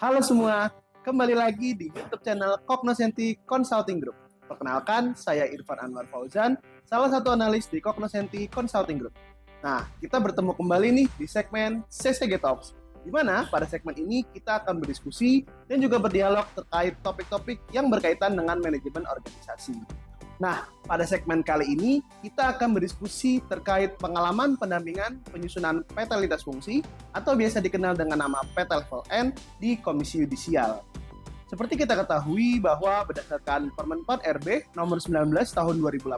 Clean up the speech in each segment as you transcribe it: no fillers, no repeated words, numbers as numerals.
Halo semua, kembali lagi di YouTube channel Cognoscenti Consulting Group. Perkenalkan, saya Irfan Anwar Fauzan, salah satu analis di Cognoscenti Consulting Group. Nah, kita bertemu kembali nih di segmen CCG Talks, di mana pada segmen ini kita akan berdiskusi dan juga berdialog terkait topik-topik yang berkaitan dengan manajemen organisasi. Nah, pada segmen kali ini kita akan berdiskusi terkait pengalaman pendampingan penyusunan peta lintas fungsi atau biasa dikenal dengan nama peta level N di Komisi Yudisial. Seperti kita ketahui bahwa berdasarkan Permen 4 RB nomor 19 tahun 2018,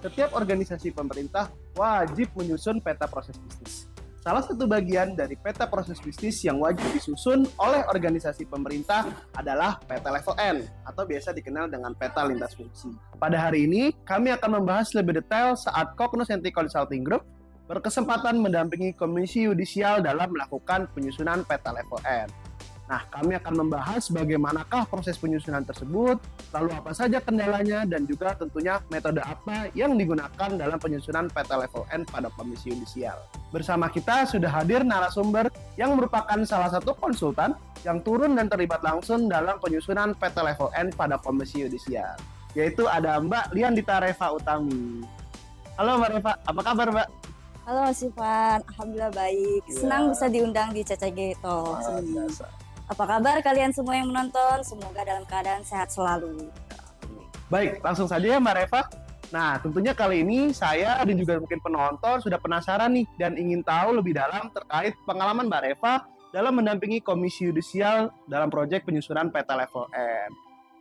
setiap organisasi pemerintah wajib menyusun peta proses bisnis. Salah satu bagian dari peta proses bisnis yang wajib disusun oleh organisasi pemerintah adalah peta level N atau biasa dikenal dengan peta lintas fungsi. Pada hari ini, kami akan membahas lebih detail saat Cognoscenti Consulting Group berkesempatan mendampingi Komisi Yudisial dalam melakukan penyusunan peta level N. Nah, kami akan membahas bagaimanakah proses penyusunan tersebut, lalu apa saja kendalanya, dan juga tentunya metode apa yang digunakan dalam penyusunan peta level N pada Komisi Yudisial. Bersama kita sudah hadir narasumber yang merupakan salah satu konsultan yang turun dan terlibat langsung dalam penyusunan peta level N pada Komisi Yudisial, yaitu ada Mbak Liandita Reva Utami. Halo Mbak Reva, apa kabar Mbak? Halo Mas Irfan, alhamdulillah baik. Senang bisa diundang di CCG Talks ini. Apa kabar kalian semua yang menonton? Semoga dalam keadaan sehat selalu. Baik, langsung saja ya Mbak Reva. Nah, tentunya kali ini saya dan juga mungkin penonton sudah penasaran nih dan ingin tahu lebih dalam terkait pengalaman Mbak Reva dalam mendampingi Komisi Yudisial dalam proyek penyusunan peta level N.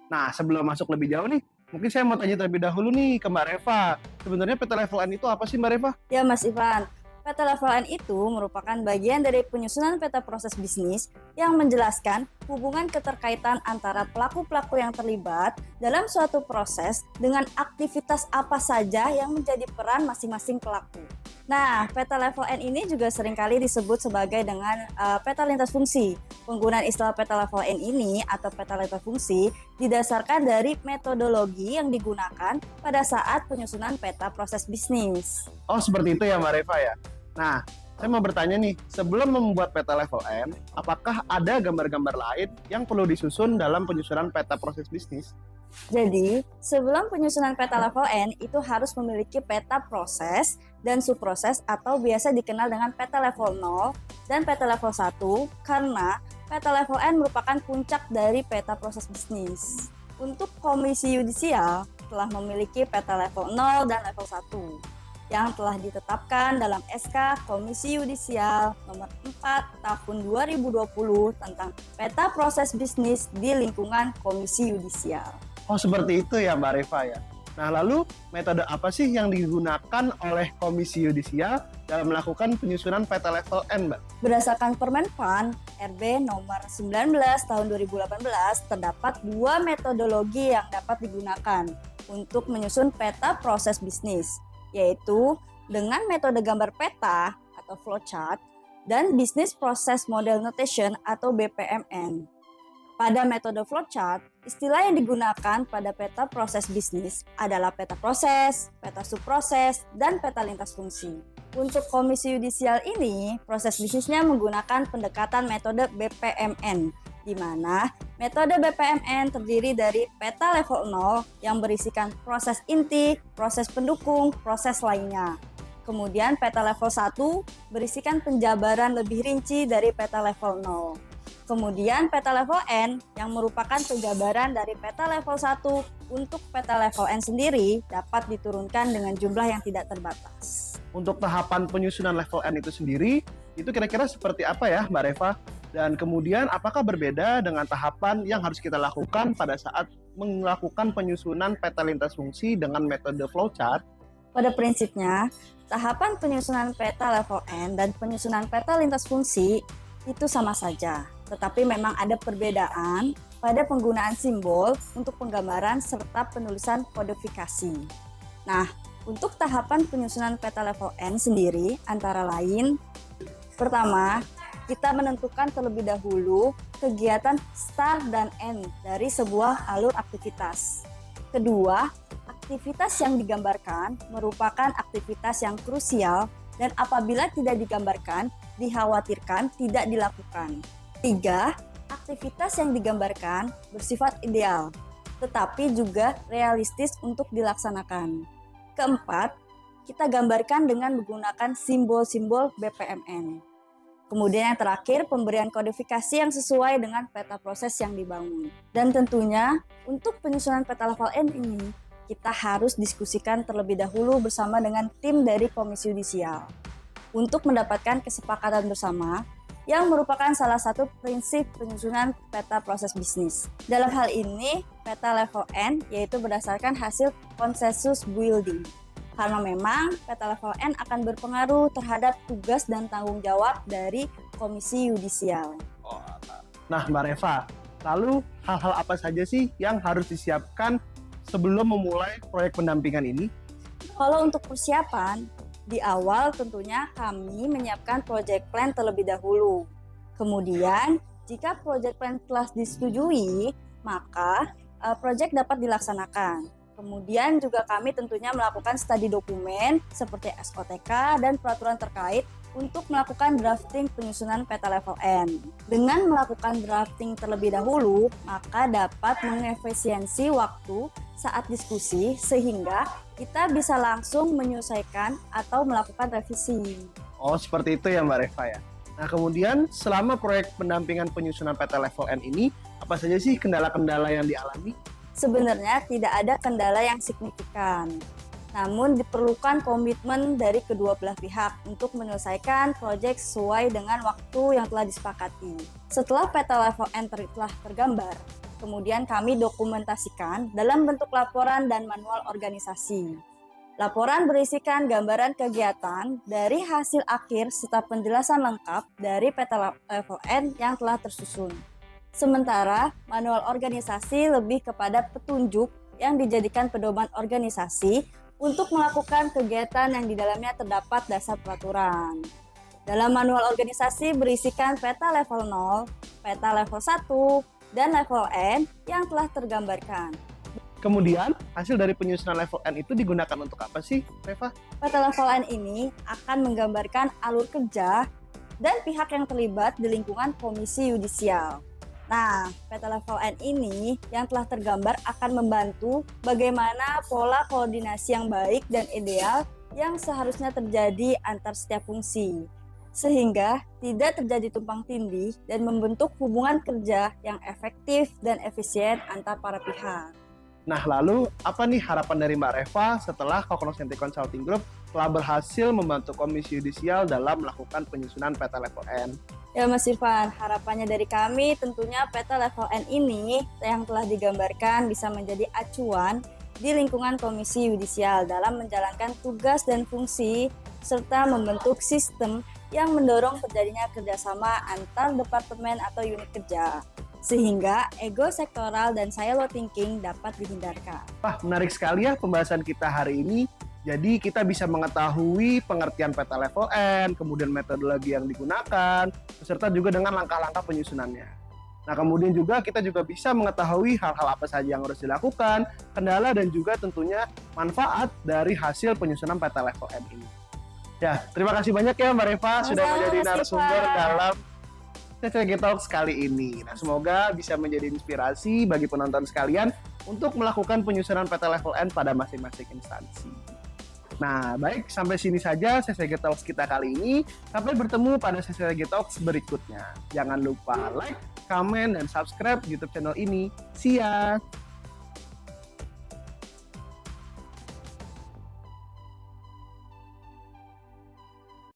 Nah, sebelum masuk lebih jauh nih, mungkin saya mau tanya terlebih dahulu nih ke Mbak Reva. Sebenarnya peta level N itu apa sih Mbak Reva? Ya Mas Irfan, peta level N itu merupakan bagian dari penyusunan peta proses bisnis yang menjelaskan hubungan keterkaitan antara pelaku-pelaku yang terlibat dalam suatu proses dengan aktivitas apa saja yang menjadi peran masing-masing pelaku. Nah, peta level N ini juga seringkali disebut sebagai dengan peta lintas fungsi. Penggunaan istilah peta level N ini atau peta lintas fungsi didasarkan dari metodologi yang digunakan pada saat penyusunan peta proses bisnis. Oh, seperti itu ya Mbak Reva ya. Nah, saya mau bertanya nih, sebelum membuat peta level N, apakah ada gambar-gambar lain yang perlu disusun dalam penyusunan peta proses bisnis? Jadi, sebelum penyusunan peta level N itu harus memiliki peta proses dan subproses atau biasa dikenal dengan peta level 0 dan peta level 1 karena peta level N merupakan puncak dari peta proses bisnis. Untuk Komisi Yudisial telah memiliki peta level 0 dan level 1 yang telah ditetapkan dalam SK Komisi Yudisial nomor 4 tahun 2020 tentang peta proses bisnis di lingkungan Komisi Yudisial. Oh, seperti itu ya Mbak Reva ya. Nah, lalu metode apa sih yang digunakan oleh Komisi Yudisial dalam melakukan penyusunan peta level N, Mbak? Berdasarkan Permen PAN RB nomor 19 tahun 2018, terdapat dua metodologi yang dapat digunakan untuk menyusun peta proses bisnis, yaitu dengan metode gambar peta atau flowchart dan Business Process Model Notation atau BPMN. Pada metode flowchart, istilah yang digunakan pada peta proses bisnis adalah peta proses, peta subproses, dan peta lintas fungsi. Untuk Komisi Yudisial ini, proses bisnisnya menggunakan pendekatan metode BPMN, di mana metode BPMN terdiri dari peta level 0 yang berisikan proses inti, proses pendukung, proses lainnya. Kemudian peta level 1 berisikan penjabaran lebih rinci dari peta level 0. Kemudian peta level N yang merupakan penjabaran dari peta level 1 untuk peta level N sendiri dapat diturunkan dengan jumlah yang tidak terbatas. Untuk tahapan penyusunan level N itu sendiri, itu kira-kira seperti apa ya Mbak Reva? Dan kemudian apakah berbeda dengan tahapan yang harus kita lakukan pada saat melakukan penyusunan peta lintas fungsi dengan metode flowchart? Pada prinsipnya, tahapan penyusunan peta level N dan penyusunan peta lintas fungsi itu sama saja, tetapi memang ada perbedaan pada penggunaan simbol untuk penggambaran serta penulisan kodifikasi. Nah, untuk tahapan penyusunan peta level N sendiri antara lain, pertama, kita menentukan terlebih dahulu kegiatan start dan end dari sebuah alur aktivitas. Kedua, aktivitas yang digambarkan merupakan aktivitas yang krusial dan apabila tidak digambarkan, dikhawatirkan tidak dilakukan. 3. aktivitas yang digambarkan bersifat ideal, tetapi juga realistis untuk dilaksanakan. Keempat, kita gambarkan dengan menggunakan simbol-simbol BPMN. Kemudian yang terakhir, pemberian kodifikasi yang sesuai dengan peta proses yang dibangun. Dan tentunya, untuk penyusunan peta level N ini, kita harus diskusikan terlebih dahulu bersama dengan tim dari Komisi Yudisial untuk mendapatkan kesepakatan bersama yang merupakan salah satu prinsip penyusunan peta proses bisnis. Dalam hal ini, peta level N yaitu berdasarkan hasil konsensus building. Karena memang peta level N akan berpengaruh terhadap tugas dan tanggung jawab dari Komisi Yudisial. Nah, Mbak Reva, lalu hal-hal apa saja sih yang harus disiapkan sebelum memulai proyek pendampingan ini? Kalau untuk persiapan, di awal tentunya kami menyiapkan project plan terlebih dahulu. Kemudian, jika project plan telah disetujui, maka project dapat dilaksanakan. Kemudian juga kami tentunya melakukan studi dokumen seperti SOTK dan peraturan terkait untuk melakukan drafting penyusunan peta level N. Dengan melakukan drafting terlebih dahulu, maka dapat mengefisiensi waktu saat diskusi sehingga kita bisa langsung menyelesaikan atau melakukan revisi. Oh, seperti itu ya Mbak Reva ya. Nah, kemudian selama proyek pendampingan penyusunan peta level N ini, apa saja sih kendala-kendala yang dialami? Sebenarnya tidak ada kendala yang signifikan, namun diperlukan komitmen dari kedua belah pihak untuk menyelesaikan proyek sesuai dengan waktu yang telah disepakati. Setelah peta level N telah tergambar, kemudian kami dokumentasikan dalam bentuk laporan dan manual organisasi. Laporan berisikan gambaran kegiatan dari hasil akhir serta penjelasan lengkap dari peta level N yang telah tersusun. Sementara manual organisasi lebih kepada petunjuk yang dijadikan pedoman organisasi untuk melakukan kegiatan yang di dalamnya terdapat dasar peraturan. Dalam manual organisasi berisikan peta level 0, peta level 1, dan level N yang telah tergambarkan. Kemudian, hasil dari penyusunan level N itu digunakan untuk apa sih, Reva? Peta level N ini akan menggambarkan alur kerja dan pihak yang terlibat di lingkungan Komisi Yudisial. Nah, peta level N ini yang telah tergambar akan membantu bagaimana pola koordinasi yang baik dan ideal yang seharusnya terjadi antar setiap fungsi, sehingga tidak terjadi tumpang tindih dan membentuk hubungan kerja yang efektif dan efisien antar para pihak. Nah, lalu apa nih harapan dari Mbak Reva setelah Cognoscenti Consulting Group telah berhasil membantu Komisi Yudisial dalam melakukan penyusunan peta level N? Ya Mas Irfan, harapannya dari kami tentunya peta level N ini yang telah digambarkan bisa menjadi acuan di lingkungan Komisi Yudisial dalam menjalankan tugas dan fungsi serta membentuk sistem yang mendorong terjadinya kerjasama antar departemen atau unit kerja, sehingga ego sektoral dan silo thinking dapat dihindarkan. Wah, menarik sekali ya pembahasan kita hari ini. Jadi kita bisa mengetahui pengertian peta level N, kemudian metodologi yang digunakan, beserta juga dengan langkah-langkah penyusunannya. Nah, kemudian juga kita juga bisa mengetahui hal-hal apa saja yang harus dilakukan, kendala dan juga tentunya manfaat dari hasil penyusunan peta level N ini. Ya, terima kasih banyak ya Mbak Reva sudah menjadi narasumber dalam CCG Talks kali ini. Nah, semoga bisa menjadi inspirasi bagi penonton sekalian untuk melakukan penyusunan peta level N pada masing-masing instansi. Nah, baik, sampai sini saja CCG Talks kita kali ini. Sampai bertemu pada CCG Talks berikutnya. Jangan lupa like, comment, dan subscribe YouTube channel ini. See ya!